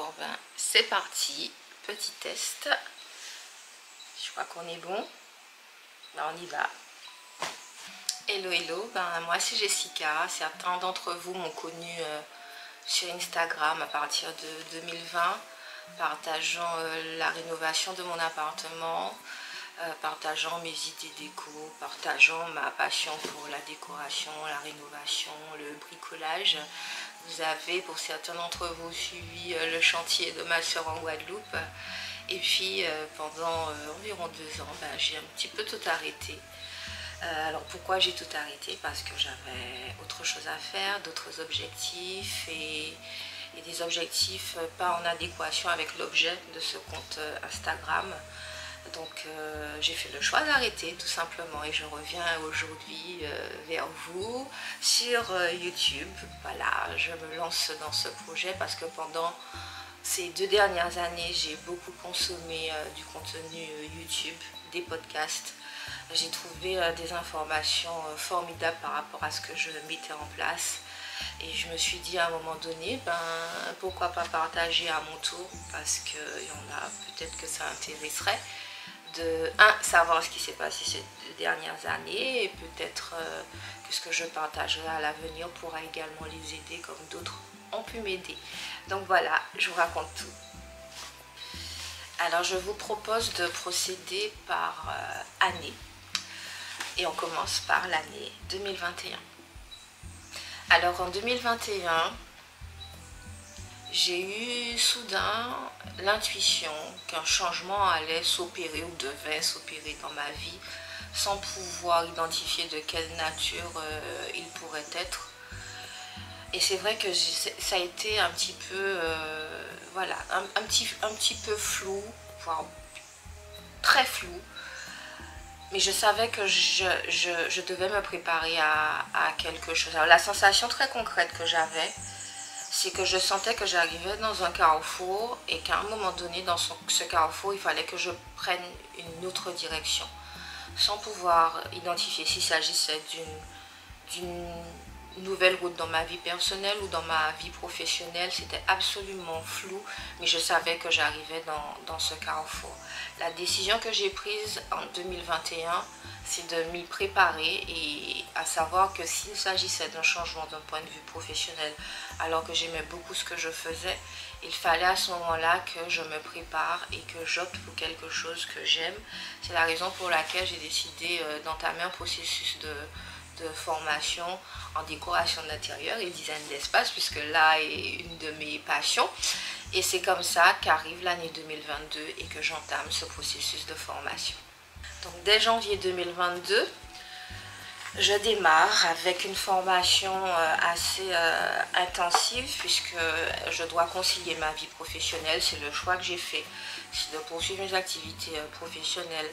Bon ben c'est parti, petit test. Je crois qu'on est bon. Ben, on y va. Hello hello, ben moi c'est Jessica. Certains d'entre vous m'ont connue sur Instagram à partir de 2020, partageant la rénovation de mon appartement, partageant mes idées déco, partageant ma passion pour la décoration, la rénovation, le bricolage. Vous avez pour certains d'entre vous suivi le chantier de ma soeur en Guadeloupe. Et puis pendant environ 2 ans, ben, j'ai un petit peu tout arrêté. Alors pourquoi j'ai tout arrêté? Parce que j'avais autre chose à faire, d'autres objectifs et des objectifs pas en adéquation avec l'objet de ce compte Instagram. Donc j'ai fait le choix d'arrêter tout simplement et je reviens aujourd'hui vers vous sur YouTube. Voilà, je me lance dans ce projet parce que pendant ces 2 dernières années, j'ai beaucoup consommé du contenu YouTube, des podcasts. J'ai trouvé des informations formidables par rapport à ce que je mettais en place. Et je me suis dit à un moment donné, ben, pourquoi pas partager à mon tour, parce qu'il y en a peut-être que ça intéresserait de savoir ce qui s'est passé ces 2 dernières années et peut-être que ce que je partagerai à l'avenir pourra également les aider comme d'autres ont pu m'aider. Donc voilà, je vous raconte tout. Alors je vous propose de procéder par année et on commence par l'année 2021. Alors en 2021, j'ai eu soudain l'intuition qu'un changement allait s'opérer ou devait s'opérer dans ma vie sans pouvoir identifier de quelle nature il pourrait être. Et c'est vrai que ça a été un petit peu, voilà, un petit peu flou, voire très flou. Mais je savais que je devais me préparer à quelque chose. Alors la sensation très concrète que j'avais, c'est que je sentais que j'arrivais dans un carrefour et qu'à un moment donné, dans ce carrefour, il fallait que je prenne une autre direction. Sans pouvoir identifier s'il s'agissait d'une nouvelle route dans ma vie personnelle ou dans ma vie professionnelle, c'était absolument flou, mais je savais que j'arrivais dans ce carrefour. La décision que j'ai prise en 2021, c'est de m'y préparer et à savoir que s'il s'agissait d'un changement d'un point de vue professionnel, alors que j'aimais beaucoup ce que je faisais, il fallait à ce moment-là que je me prépare et que j'opte pour quelque chose que j'aime. C'est la raison pour laquelle j'ai décidé d'entamer un processus de formation en décoration d'intérieur et design d'espace, puisque là est une de mes passions. Et c'est comme ça qu'arrive l'année 2022 et que j'entame ce processus de formation. Donc dès janvier 2022, je démarre avec une formation assez intensive puisque je dois concilier ma vie professionnelle. C'est le choix que j'ai fait, c'est de poursuivre mes activités professionnelles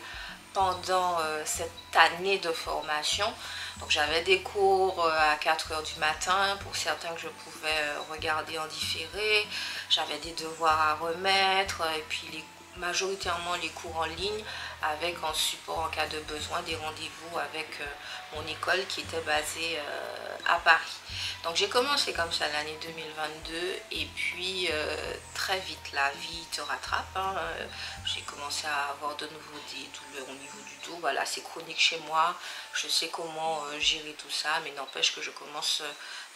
pendant cette année de formation. Donc j'avais des cours à 4 h du matin, pour certains que je pouvais regarder en différé. J'avais des devoirs à remettre et puis majoritairement les cours en ligne avec en support en cas de besoin des rendez-vous avec mon école qui était basée à Paris. Donc j'ai commencé comme ça l'année 2022 et puis très vite la vie te rattrape. Hein. J'ai commencé à avoir de nouveau des douleurs au niveau du dos. Voilà, c'est chronique chez moi. Je sais comment gérer tout ça, mais n'empêche que je commence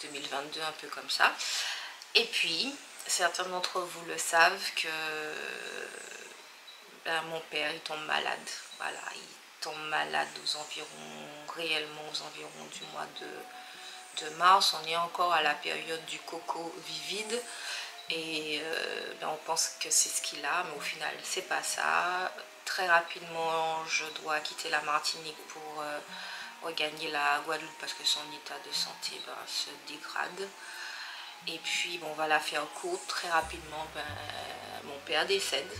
2022 un peu comme ça. Et puis, certains d'entre vous le savent que mon père il tombe malade. Voilà, il tombe malade réellement aux environs du mois de mars. On est encore à la période du coco vivide et on pense que c'est ce qu'il a, mais au final c'est pas ça. Très rapidement je dois quitter la Martinique pour regagner la Guadeloupe parce que son état de santé se dégrade. Et puis bon, on va la faire courte, très rapidement mon père décède.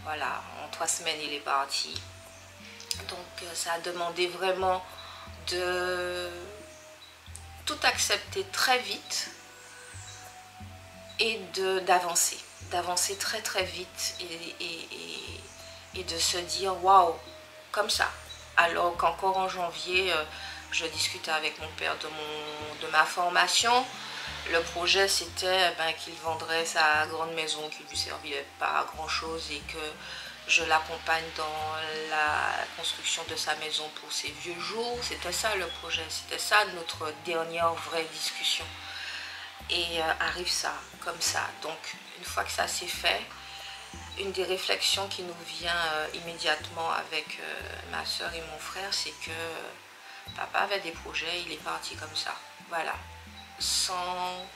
Voilà, en 3 semaines il est parti. Donc ça a demandé vraiment de tout accepter très vite et d'avancer très très vite et de se dire waouh, comme ça. Alors qu'encore en janvier, je discutais avec mon père de ma formation. Le projet c'était qu'il vendrait sa grande maison qui lui servait pas à grand chose et que je l'accompagne dans la construction de sa maison pour ses vieux jours. C'était ça le projet, c'était ça notre dernière vraie discussion. Et arrive ça, comme ça. Donc une fois que ça s'est fait, une des réflexions qui nous vient immédiatement avec ma soeur et mon frère, c'est que papa avait des projets, il est parti comme ça. Voilà. Sans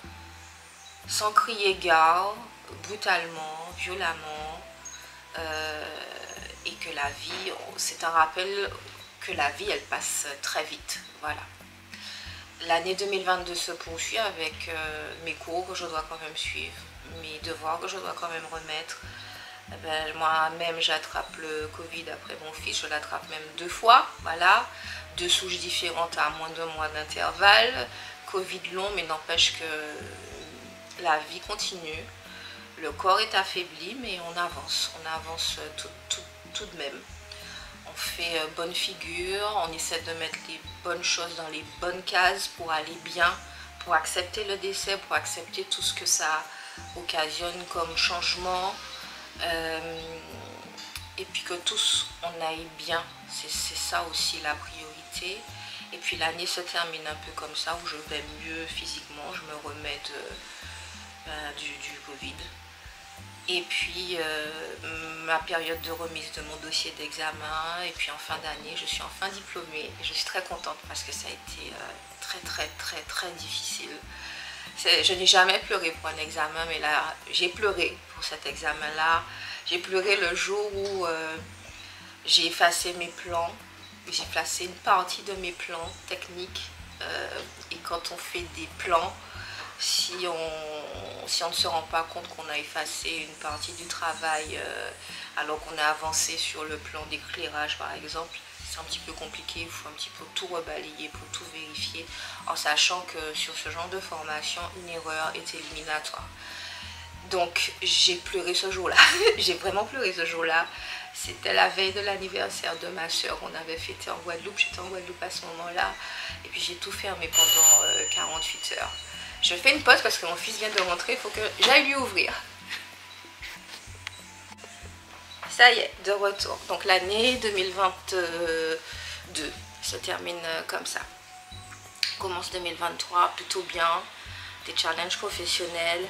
crier gare, brutalement, violemment. Et que la vie, c'est un rappel que la vie, elle passe très vite. Voilà. L'année 2022 se poursuit avec mes cours que je dois quand même suivre, mes devoirs que je dois quand même remettre. Moi-même, j'attrape le Covid après mon fils, je l'attrape même 2 fois. Voilà. 2 souches différentes à moins de mois d'intervalle. Covid long, mais n'empêche que la vie continue. Le corps est affaibli, mais on avance tout de même. On fait bonne figure, on essaie de mettre les bonnes choses dans les bonnes cases pour aller bien, pour accepter le décès, pour accepter tout ce que ça occasionne comme changement. Et puis que tous, on aille bien, c'est ça aussi la priorité. Et puis l'année se termine un peu comme ça, où je vais mieux physiquement, je me remets du Covid. Et puis ma période de remise de mon dossier d'examen, et puis en fin d'année, je suis enfin diplômée. Et je suis très contente parce que ça a été très difficile. Je n'ai jamais pleuré pour un examen, mais là, j'ai pleuré pour cet examen-là. J'ai pleuré le jour où j'ai effacé mes plans. J'ai effacé une partie de mes plans techniques. Et quand on fait des plans, si on ne se rend pas compte qu'on a effacé une partie du travail alors qu'on a avancé sur le plan d'éclairage par exemple, c'est un petit peu compliqué, il faut un petit peu tout rebalayer pour tout vérifier, en sachant que sur ce genre de formation, une erreur est éliminatoire. Donc j'ai pleuré ce jour-là, j'ai vraiment pleuré ce jour-là. C'était la veille de l'anniversaire de ma soeur, on avait fêté en Guadeloupe, j'étais en Guadeloupe à ce moment-là, et puis j'ai tout fermé pendant 48 heures. Je fais une pause parce que mon fils vient de rentrer, il faut que j'aille lui ouvrir. Ça y est, de retour. Donc l'année 2022 se termine comme ça. On commence 2023 plutôt bien, des challenges professionnels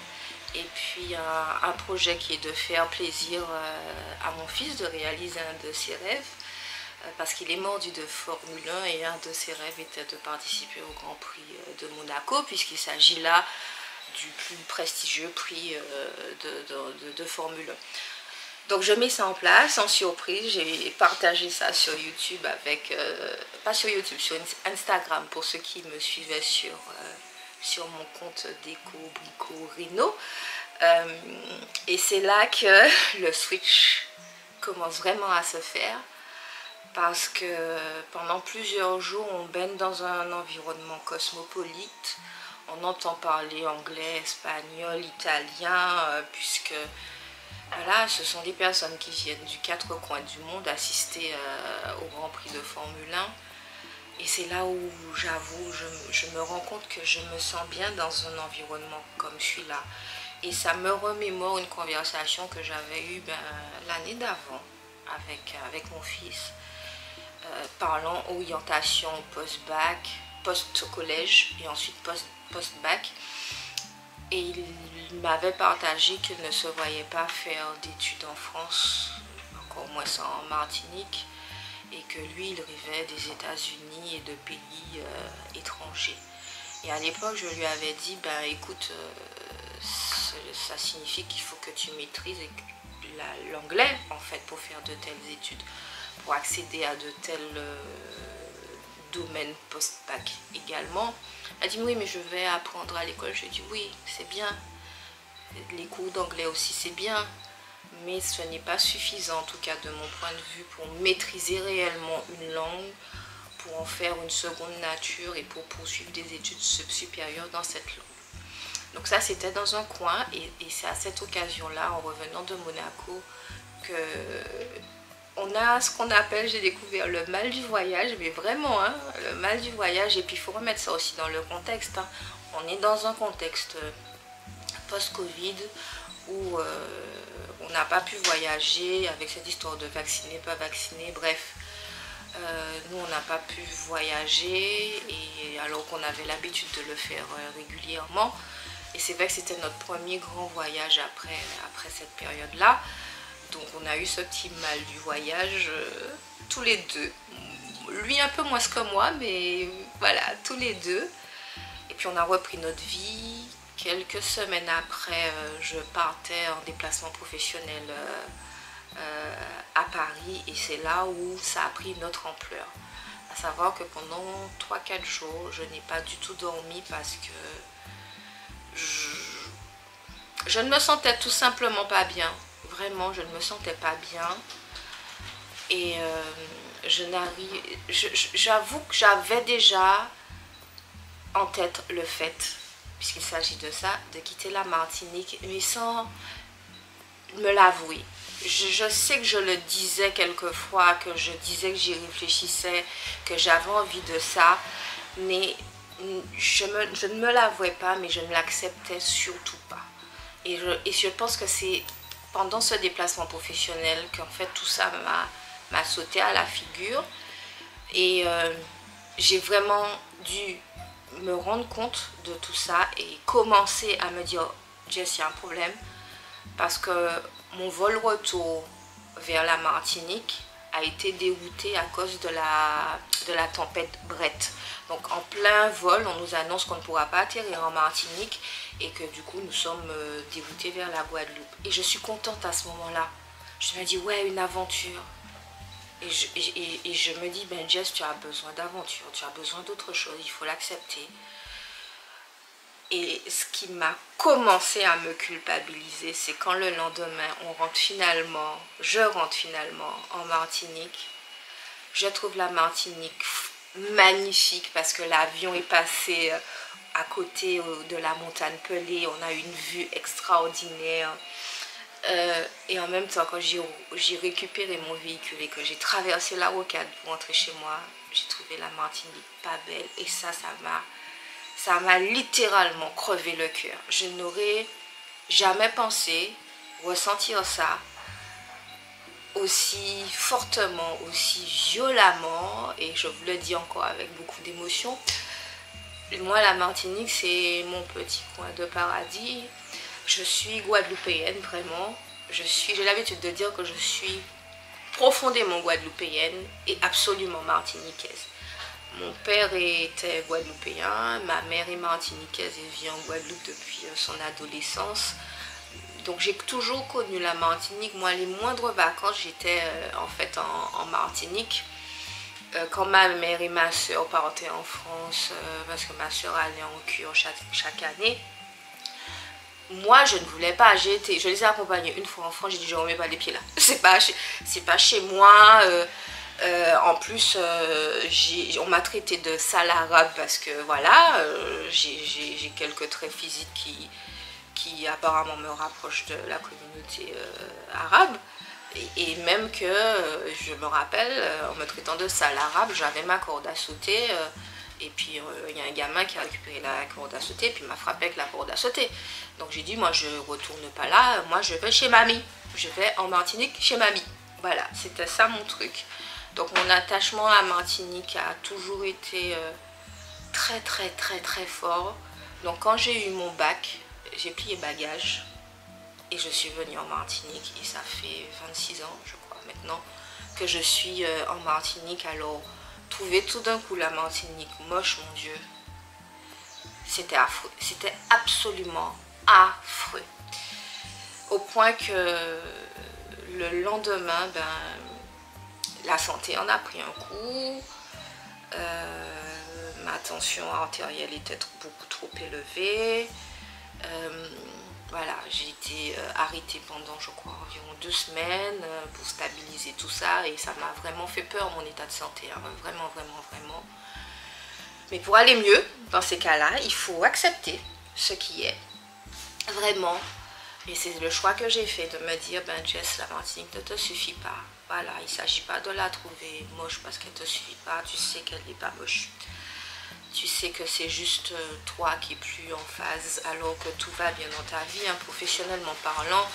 et puis un projet qui est de faire plaisir à mon fils, de réaliser un de ses rêves. Parce qu'il est mordu de Formule 1 et un de ses rêves était de participer au Grand Prix de Monaco, puisqu'il s'agit là du plus prestigieux prix de Formule 1. Donc je mets ça en place, en surprise, j'ai partagé ça sur YouTube avec, pas sur YouTube, sur Instagram pour ceux qui me suivaient sur mon compte Déco Brico Rino. Et c'est là que le switch commence vraiment à se faire. Parce que pendant plusieurs jours, on baigne dans un environnement cosmopolite. On entend parler anglais, espagnol, italien, puisque voilà, ce sont des personnes qui viennent du 4 coins du monde assister au Grand Prix de Formule 1. Et c'est là où j'avoue, je me rends compte que je me sens bien dans un environnement comme celui-là. Et ça me remémore une conversation que j'avais eue l'année d'avant avec mon fils. Parlant orientation post-bac, post-collège et ensuite post-bac. Et il m'avait partagé qu'il ne se voyait pas faire d'études en France, encore moins ça en Martinique, et que lui, il rêvait des États-Unis et de pays étrangers. Et à l'époque, je lui avais dit, écoute, ça signifie qu'il faut que tu maîtrises l'anglais, en fait, pour faire de telles études. Pour accéder à de tels domaines post-bac également. Elle dit oui, mais je vais apprendre à l'école. Je dis oui, c'est bien. Les cours d'anglais aussi, c'est bien. Mais ce n'est pas suffisant, en tout cas de mon point de vue, pour maîtriser réellement une langue, pour en faire une seconde nature et pour poursuivre des études supérieures dans cette langue. Donc ça, c'était dans un coin. Et c'est à cette occasion-là, en revenant de Monaco, que on a ce qu'on appelle, j'ai découvert le mal du voyage, mais vraiment, hein, le mal du voyage. Et puis il faut remettre ça aussi dans le contexte. Hein. on est dans un contexte post-Covid où on n'a pas pu voyager avec cette histoire de vacciner, pas vacciner, bref. Nous, on n'a pas pu voyager et alors qu'on avait l'habitude de le faire régulièrement. Et c'est vrai que c'était notre premier grand voyage après cette période-là. Donc on a eu ce petit mal du voyage tous les deux. Lui un peu moins que moi, mais voilà, tous les deux. Et puis on a repris notre vie. Quelques semaines après, je partais en déplacement professionnel à Paris. Et c'est là où ça a pris une autre ampleur. À savoir que pendant 3-4 jours, je n'ai pas du tout dormi parce que je ne me sentais tout simplement pas bien. Vraiment, je ne me sentais pas bien. Et j'avoue que j'avais déjà en tête le fait, puisqu'il s'agit de ça, de quitter la Martinique, mais sans me l'avouer. Je sais que je le disais quelquefois, que je disais que j'y réfléchissais, que j'avais envie de ça, mais je ne me l'avouais pas, mais je ne l'acceptais surtout pas. Et je pense que c'est pendant ce déplacement professionnel qu'en fait tout ça m'a sauté à la figure. Et j'ai vraiment dû me rendre compte de tout ça et commencer à me dire, Jess, il y a un problème. Parce que mon vol retour vers la Martinique a été dérouté à cause de la tempête Brett. Donc en plein vol, on nous annonce qu'on ne pourra pas atterrir en Martinique et que du coup nous sommes déroutés vers la Guadeloupe. Et je suis contente à ce moment-là. Je me dis ouais, une aventure. Et je me dis, ben Jess, tu as besoin d'aventure, tu as besoin d'autre chose, il faut l'accepter. Et ce qui m'a commencé à me culpabiliser, c'est quand le lendemain, je rentre finalement en Martinique. Je trouve la Martinique magnifique parce que l'avion est passé à côté de la montagne Pelée. On a eu une vue extraordinaire. Et en même temps, quand j'ai récupéré mon véhicule et que j'ai traversé la rocade pour rentrer chez moi, j'ai trouvé la Martinique pas belle. Et ça m'a littéralement crevé le cœur. Je n'aurais jamais pensé ressentir ça aussi fortement, aussi violemment, et je vous le dis encore avec beaucoup d'émotion. Moi, la Martinique, c'est mon petit coin de paradis. Je suis guadeloupéenne, vraiment. J'ai l'habitude de dire que je suis profondément guadeloupéenne et absolument martiniquaise. Mon père était guadeloupéen, ma mère est martiniquaise et vit en Guadeloupe depuis son adolescence. Donc j'ai toujours connu la Martinique. Moi, les moindres vacances, j'étais en fait en Martinique. Quand ma mère et ma soeur partaient en France, parce que ma soeur allait en cure chaque année. Moi, je ne voulais pas. Je les ai accompagnés une fois en France. J'ai dit, je ne remets pas les pieds là. C'est pas chez moi. En plus, on m'a traité de sale arabe parce que voilà, j'ai quelques traits physiques qui apparemment me rapprochent de la communauté arabe. Et même que, je me rappelle, en me traitant de sale arabe, j'avais ma corde à sauter. Et puis, il y a un gamin qui a récupéré la corde à sauter et puis m'a frappé avec la corde à sauter. Donc, j'ai dit, moi, je ne retourne pas là. Moi, je vais chez mamie. Je vais en Martinique chez mamie. Voilà, c'était ça mon truc. Donc, mon attachement à Martinique a toujours été très, très, très, très fort. Donc, quand j'ai eu mon bac, j'ai plié bagages. Et je suis venue en Martinique et ça fait 26 ans, je crois, maintenant, que je suis en Martinique. Alors, trouver tout d'un coup la Martinique moche, mon Dieu, c'était affreux. C'était absolument affreux. Au point que le lendemain, la santé en a pris un coup. Ma tension artérielle était beaucoup trop élevée. Voilà, j'ai été arrêtée pendant, je crois, environ 2 semaines pour stabiliser tout ça. Et ça m'a vraiment fait peur, mon état de santé. Hein, vraiment, vraiment, vraiment. Mais pour aller mieux, dans ces cas-là, il faut accepter ce qui est. Vraiment. Et c'est le choix que j'ai fait de me dire, ben Jess, la Martinique ne te suffit pas. Voilà, il ne s'agit pas de la trouver moche parce qu'elle ne te suffit pas. Tu sais qu'elle n'est pas moche. tu sais que c'est juste toi qui es plus en phase alors que tout va bien dans ta vie, hein. Professionnellement parlant,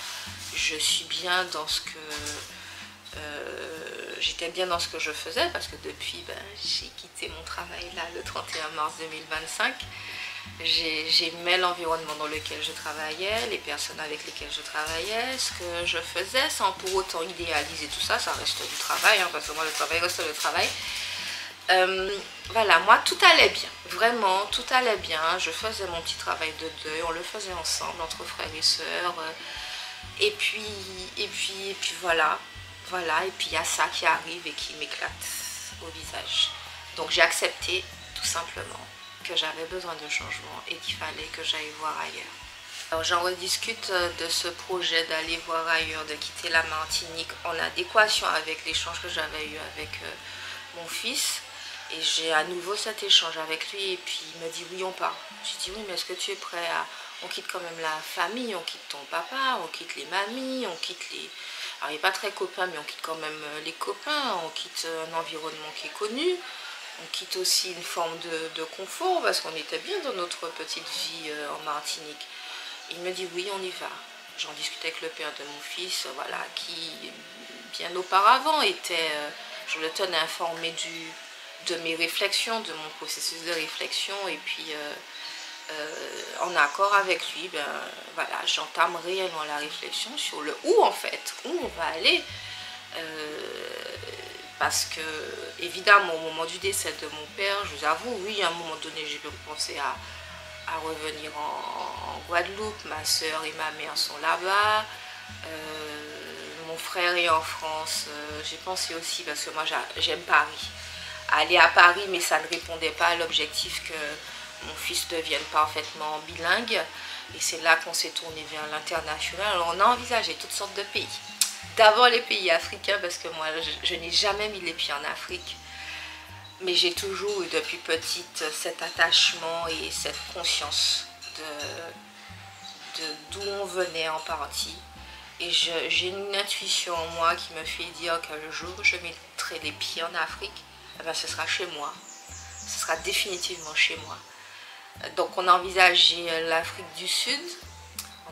je suis bien dans ce que... j'étais bien dans ce que je faisais parce que depuis, j'ai quitté mon travail là le 31 mars 2025. J'aimais l'environnement dans lequel je travaillais, les personnes avec lesquelles je travaillais, ce que je faisais sans pour autant idéaliser tout ça. Ça reste du travail, hein, parce que moi le travail reste le travail. Voilà, moi tout allait bien, vraiment tout allait bien. Je faisais mon petit travail de deuil, on le faisait ensemble entre frères et sœurs. Et puis voilà, et puis il y a ça qui arrive et qui m'éclate au visage. Donc j'ai accepté tout simplement que j'avais besoin de changement et qu'il fallait que j'aille voir ailleurs. Alors j'en rediscute de ce projet d'aller voir ailleurs, de quitter la Martinique en adéquation avec l'échange que j'avais eu avec mon fils. Et j'ai à nouveau cet échange avec lui et puis il me dit oui on part. Je dis oui mais est-ce que tu es prêt à... On quitte quand même la famille, on quitte ton papa, on quitte les mamies, on quitte les... Alors il n'est pas très copain mais on quitte quand même les copains, on quitte un environnement qui est connu. On quitte aussi une forme de confort parce qu'on était bien dans notre petite vie en Martinique. Il me dit oui, on y va. J'en discutais avec le père de mon fils, voilà, qui bien auparavant était, je le tenais informé de mes réflexions, de mon processus de réflexion. Et puis en accord avec lui, voilà, j'entame réellement la réflexion sur le où en fait, où on va aller. Parce que, évidemment, au moment du décès de mon père, je vous avoue, oui, à un moment donné, j'ai pensé à revenir en Guadeloupe. Ma soeur et ma mère sont là-bas. Mon frère est en France. J'ai pensé aussi, parce que moi, j'aime Paris. Aller à Paris, mais ça ne répondait pas à l'objectif que mon fils devienne parfaitement bilingue. Et c'est là qu'on s'est tourné vers l'international. Alors, on a envisagé toutes sortes de pays. D'abord les pays africains parce que moi je n'ai jamais mis les pieds en Afrique. Mais j'ai toujours eu depuis petite cet attachement et cette conscience d'où on venait en partie. Et j'ai une intuition en moi qui me fait dire qu'un jour je mettrai les pieds en Afrique, ce sera chez moi. Ce sera définitivement chez moi. Donc on a envisagé l'Afrique du Sud.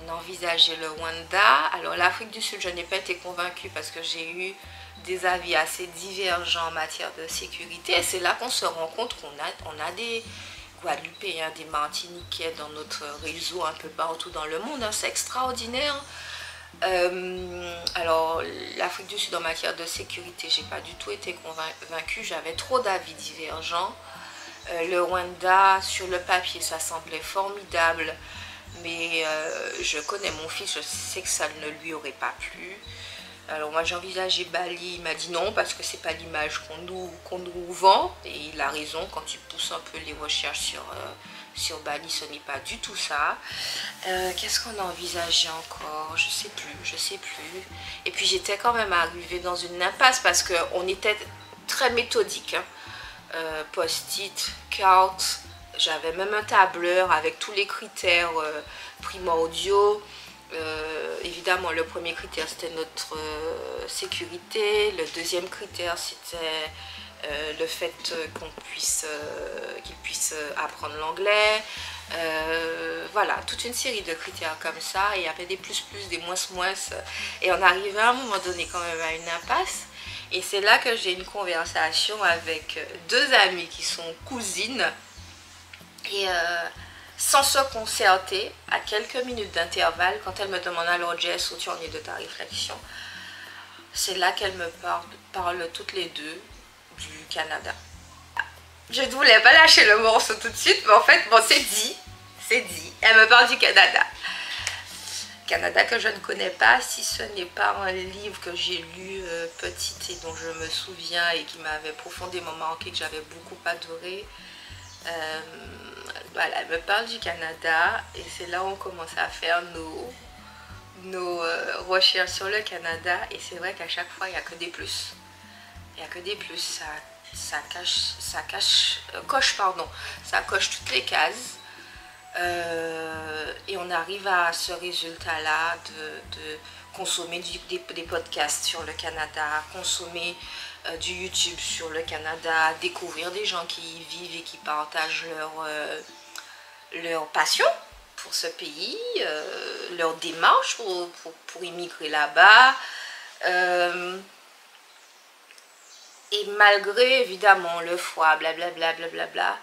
On a envisagé le Rwanda. Alors l'Afrique du Sud, je n'ai pas été convaincue parce que j'ai eu des avis assez divergents en matière de sécurité. Et c'est là qu'on se rend compte qu'on a des Guadeloupéens, des Martiniquais dans notre réseau un peu partout dans le monde. C'est extraordinaire. Alors l'Afrique du Sud en matière de sécurité, j'ai pas du tout été convaincue. J'avais trop d'avis divergents. Le Rwanda, sur le papier, ça semblait formidable. Mais je connais mon fils, je sais que ça ne lui aurait pas plu. Alors moi j'ai envisagé Bali, il m'a dit non parce que c'est pas l'image qu'on nous vend. Et il a raison, quand tu pousses un peu les recherches sur Bali, ce n'est pas du tout ça. Qu'est-ce qu'on a envisagé encore? Je sais plus. Et puis j'étais quand même arrivée dans une impasse parce qu'on était très méthodique. Hein. Post-it, cartes. J'avais même un tableur avec tous les critères primordiaux. Évidemment, le premier critère, c'était notre sécurité. Le deuxième critère, c'était le fait qu'il puisse apprendre l'anglais. Voilà, toute une série de critères comme ça. Et il y avait des plus, des moins. Et on arrivait à un moment donné quand même à une impasse. Et c'est là que j'ai une conversation avec deux amies qui sont cousines. Et sans se concerter, à quelques minutes d'intervalle, quand elle me demande alors Jess, où tu en es de ta réflexion, c'est là qu'elles me parlent toutes les deux du Canada. Je ne voulais pas lâcher le morceau tout de suite, mais en fait, bon, c'est dit. Elle me parle du Canada. Canada que je ne connais pas, si ce n'est pas un livre que j'ai lu petite et dont je me souviens et qui m'avait profondément marqué, que j'avais beaucoup adoré. Voilà, elle me parle du Canada et c'est là où on commence à faire nos recherches sur le Canada. Et c'est vrai qu'à chaque fois, il n'y a que des plus. Il n'y a que des plus. Ça coche toutes les cases. Et on arrive à ce résultat-là de consommer des podcasts sur le Canada, consommer du YouTube sur le Canada, découvrir des gens qui y vivent et qui partagent leur passion pour ce pays, leur démarche pour immigrer là-bas. Et malgré évidemment le froid, blablabla, blablabla,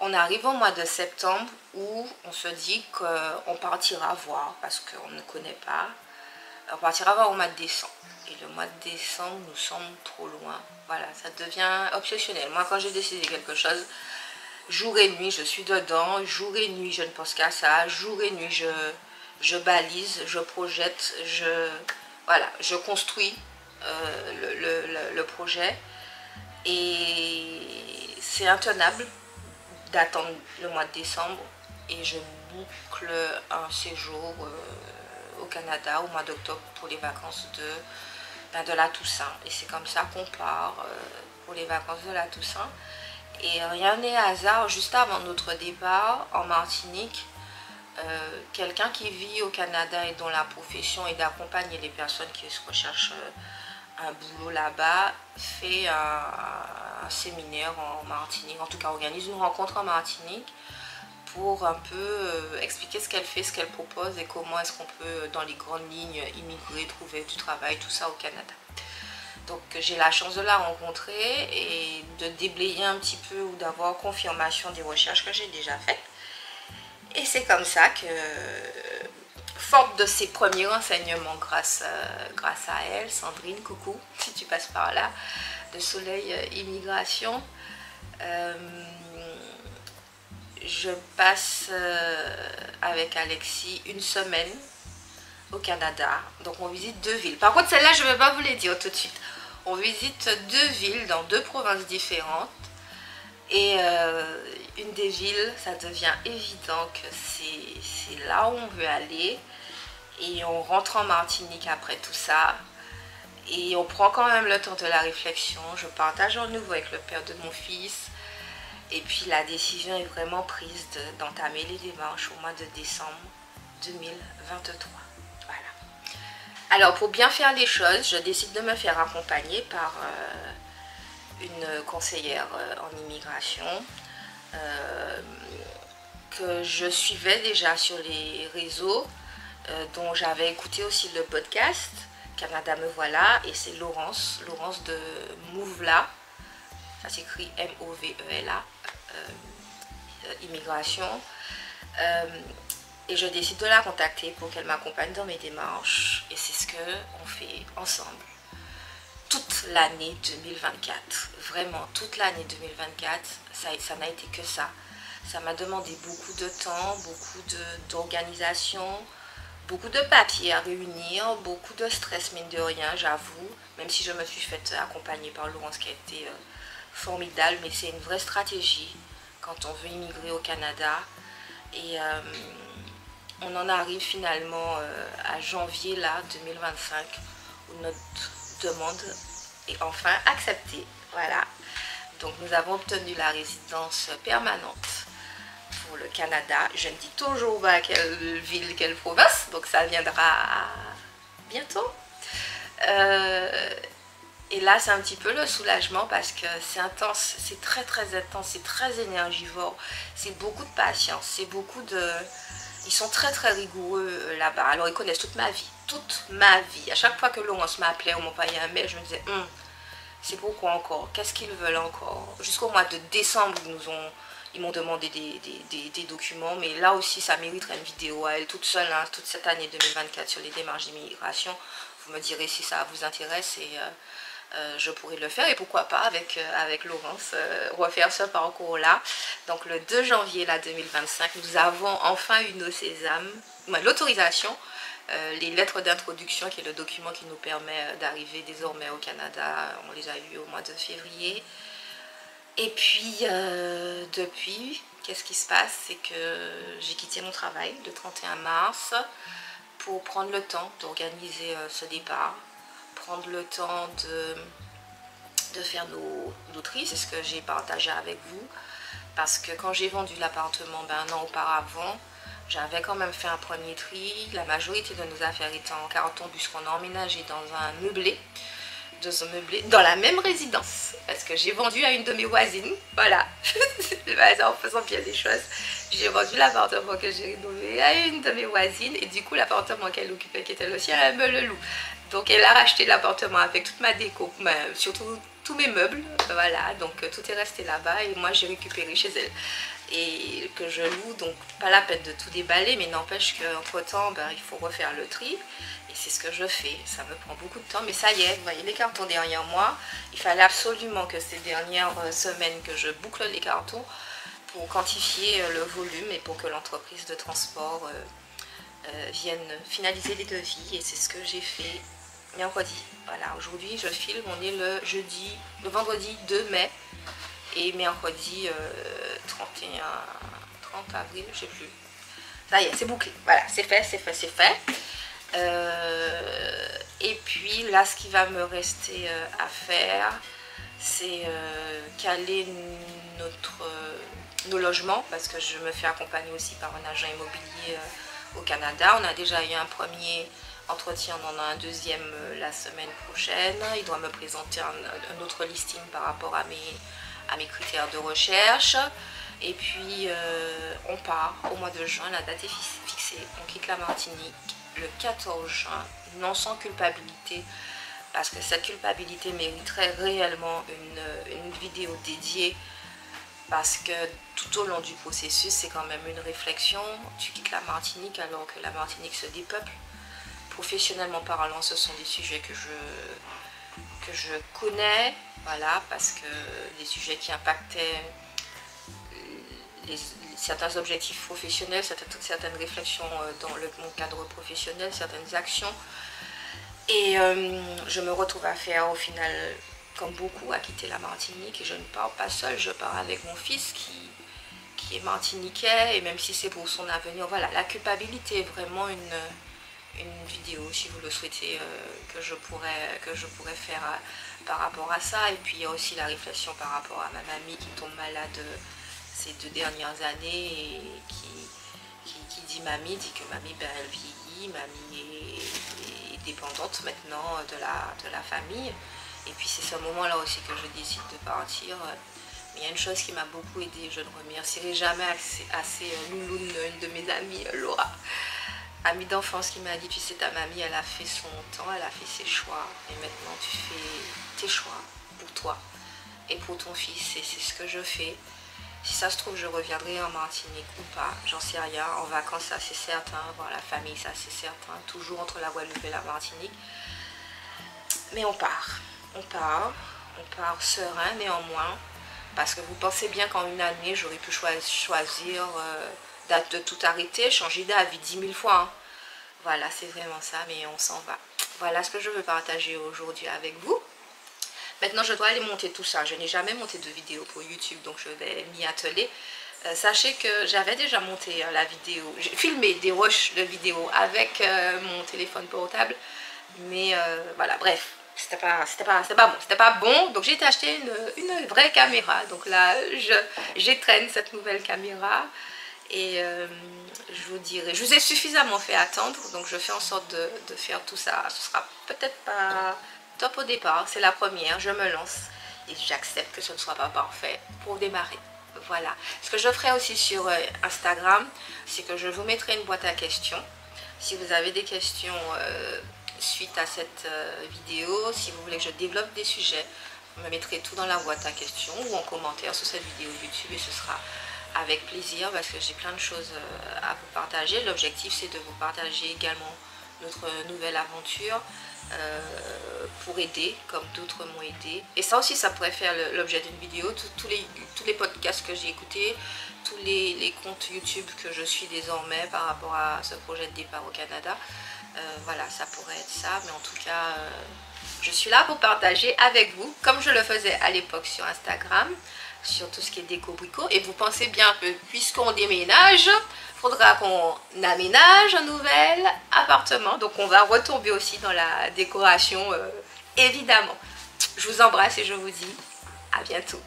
on arrive au mois de septembre où on se dit qu'on partira voir, parce qu'on ne connaît pas, on partira voir au mois de décembre. Et le mois de décembre nous semble trop loin. Voilà, ça devient obsessionnel. Moi, quand j'ai décidé quelque chose, jour et nuit, je suis dedans. Jour et nuit, je ne pense qu'à ça. Jour et nuit, je balise, je projette, voilà, je construis le projet. Et c'est intenable d'attendre le mois de décembre. Et je boucle un séjour au Canada au mois d'octobre pour les vacances de la Toussaint. Et c'est comme ça qu'on part pour les vacances de la Toussaint. Et rien n'est hasard, juste avant notre départ en Martinique, quelqu'un qui vit au Canada et dont la profession est d'accompagner les personnes qui recherchent un boulot là-bas, fait un séminaire en Martinique, en tout cas organise une rencontre en Martinique pour un peu expliquer ce qu'elle fait, ce qu'elle propose et comment est-ce qu'on peut, dans les grandes lignes, immigrer, trouver du travail, tout ça au Canada. Donc j'ai la chance de la rencontrer et de déblayer un petit peu ou d'avoir confirmation des recherches que j'ai déjà faites. Et c'est comme ça que, forte de ses premiers renseignements grâce à elle, Sandrine, coucou, si tu passes par là, de Soleil Immigration, je passe avec Alexis une semaine au Canada. Donc on visite 2 villes. Par contre, celle-là, je ne vais pas vous les dire tout de suite. On visite 2 villes dans 2 provinces différentes. Et une des villes, ça devient évident que c'est là où on veut aller. Et on rentre en Martinique après tout ça. Et on prend quand même le temps de la réflexion. Je partage en nouveau avec le père de mon fils. Et puis la décision est vraiment prise d'entamer les démarches au mois de décembre 2023. Voilà. Alors pour bien faire les choses, je décide de me faire accompagner par une conseillère en immigration que je suivais déjà sur les réseaux, dont j'avais écouté aussi le podcast Canada me voilà, et c'est Laurence de Mouvela, ça s'écrit M-O-V-E-L-A, immigration, et je décide de la contacter pour qu'elle m'accompagne dans mes démarches, et c'est ce qu'on fait ensemble toute l'année 2024, vraiment toute l'année 2024. Ça n'a été que ça. Ça m'a demandé beaucoup de temps, beaucoup d'organisation, beaucoup de papiers à réunir, beaucoup de stress, mine de rien, j'avoue, même si je me suis faite accompagner par Laurence qui a été formidable, mais c'est une vraie stratégie quand on veut immigrer au Canada. Et on en arrive finalement à janvier là, 2025, où notre demande est enfin acceptée. Voilà. Donc nous avons obtenu la résidence permanente pour le Canada. Je ne dis toujours pas quelle ville, quelle province, donc ça viendra bientôt. Et là c'est un petit peu le soulagement parce que c'est intense, c'est très intense, c'est très énergivore, c'est beaucoup de patience, c'est beaucoup de... Ils sont très rigoureux là-bas. Alors ils connaissent toute ma vie. À chaque fois que Laurence m'appelait ou m'envoyait un mail, je me disais, c'est pourquoi encore? Qu'est-ce qu'ils veulent encore? Jusqu'au mois de décembre, ils m'ont demandé des documents, mais là aussi ça mériterait une vidéo à elle toute seule, hein, toute cette année 2024 sur les démarches d'immigration. Vous me direz si ça vous intéresse et je pourrais le faire, et pourquoi pas avec Laurence refaire ce parcours là. Donc le 2 janvier là, 2025, nous avons enfin eu nos sésames, l'autorisation, les lettres d'introduction, qui est le document qui nous permet d'arriver désormais au Canada. On les a eu au mois de février. Et puis depuis, qu'est-ce qui se passe? C'est que j'ai quitté mon travail le 31 mars pour prendre le temps d'organiser ce départ, prendre le temps de faire nos tris, c'est ce que j'ai partagé avec vous, Parce que quand j'ai vendu l'appartement un an auparavant, j'avais quand même fait un premier tri. La majorité de nos affaires étaient en carton puisqu'on a emménagé dans un meublé, dans la même résidence. Parce que j'ai vendu à une de mes voisines. Voilà, en faisant bien les choses. J'ai vendu l'appartement que j'ai rénové à une de mes voisines. Et du coup, l'appartement qu'elle occupait, qui était le sien, elle me le loue. Donc elle a racheté l'appartement avec toute ma déco, surtout tous mes meubles, voilà, donc tout est resté là-bas et moi j'ai récupéré chez elle et que je loue, donc pas la peine de tout déballer, mais n'empêche qu'entre temps il faut refaire le tri et c'est ce que je fais. Ça me prend beaucoup de temps, mais ça y est, vous voyez les cartons derrière moi. Il fallait absolument que ces dernières semaines que je boucle les cartons pour quantifier le volume et pour que l'entreprise de transport vienne finaliser les devis, et c'est ce que j'ai fait mercredi. Voilà, aujourd'hui je filme, on est le vendredi 2 mai et mercredi 30 avril, je sais plus. Ça y est, c'est bouclé. Voilà, c'est fait, c'est fait, c'est fait. Et puis là, ce qui va me rester à faire, c'est caler nos logements, parce que je me fais accompagner aussi par un agent immobilier au Canada. On a déjà eu un premier entretien, on en a un deuxième la semaine prochaine. Il doit me présenter un autre listing par rapport à mes critères de recherche. Et puis on part au mois de juin, la date est fixée. On quitte la Martinique le 14 juin, non sans culpabilité, parce que cette culpabilité mériterait réellement une vidéo dédiée, parce que tout au long du processus, c'est quand même une réflexion. Tu quittes la Martinique alors que la Martinique se dépeuple. Professionnellement parlant, ce sont des sujets que je connais, voilà, parce que les sujets qui impactaient certains objectifs professionnels, certaines réflexions dans mon cadre professionnel, certaines actions. Et je me retrouve à faire au final, comme beaucoup, à quitter la Martinique. Et je ne pars pas seule, je pars avec mon fils qui est martiniquais, et même si c'est pour son avenir, voilà, la culpabilité est vraiment une vidéo, si vous le souhaitez, que je pourrais faire par rapport à ça. Et puis il y a aussi la réflexion par rapport à ma mamie qui tombe malade ces 2 dernières années et qui dit que mamie elle vieillit, mamie est dépendante maintenant de la famille. Et puis c'est ce moment-là aussi que je décide de partir. Mais il y a une chose qui m'a beaucoup aidée, je ne remercierai jamais assez Louloune, une de mes amies, Laura, amie d'enfance, qui m'a dit, tu sais, ta mamie, elle a fait son temps, elle a fait ses choix, et maintenant tu fais tes choix pour toi et pour ton fils, et c'est ce que je fais. Si ça se trouve, je reviendrai en Martinique ou pas, j'en sais rien. En vacances, ça c'est certain, voir la famille, ça c'est certain, toujours entre la Guadeloupe et la Martinique. Mais on part serein néanmoins, parce que vous pensez bien qu'en une année, j'aurais pu choisir de tout arrêter, changer d'avis 10 000 fois. Hein. Voilà, c'est vraiment ça, mais on s'en va. Voilà ce que je veux partager aujourd'hui avec vous. Maintenant, je dois aller monter tout ça. Je n'ai jamais monté de vidéo pour YouTube, donc je vais m'y atteler. Sachez que j'avais déjà monté la vidéo, j'ai filmé des rushs de vidéos avec mon téléphone portable, mais voilà, bref. C'était pas bon, donc j'ai été acheter une vraie caméra. Donc là, j'étraîne cette nouvelle caméra et je vous dirai, je vous ai suffisamment fait attendre, donc je fais en sorte de faire tout ça. Ce sera peut-être pas top au départ, c'est la première, je me lance et j'accepte que ce ne soit pas parfait pour démarrer. Voilà. Ce que je ferai aussi sur Instagram, c'est que je vous mettrai une boîte à questions. Si vous avez des questions suite à cette vidéo, si vous voulez que je développe des sujets, vous me mettrez tout dans la boîte à questions ou en commentaire sur cette vidéo YouTube, et ce sera avec plaisir parce que j'ai plein de choses à vous partager. L'objectif, c'est de vous partager également notre nouvelle aventure pour aider comme d'autres m'ont aidé. Et ça aussi, ça pourrait faire l'objet d'une vidéo. Tous les podcasts que j'ai écoutés, tous les comptes YouTube que je suis désormais par rapport à ce projet de départ au Canada. Voilà, ça pourrait être ça, mais en tout cas, je suis là pour partager avec vous, comme je le faisais à l'époque sur Instagram, sur tout ce qui est déco-brico. Et vous pensez bien que puisqu'on déménage, il faudra qu'on aménage un nouvel appartement. Donc on va retomber aussi dans la décoration, évidemment. Je vous embrasse et je vous dis à bientôt.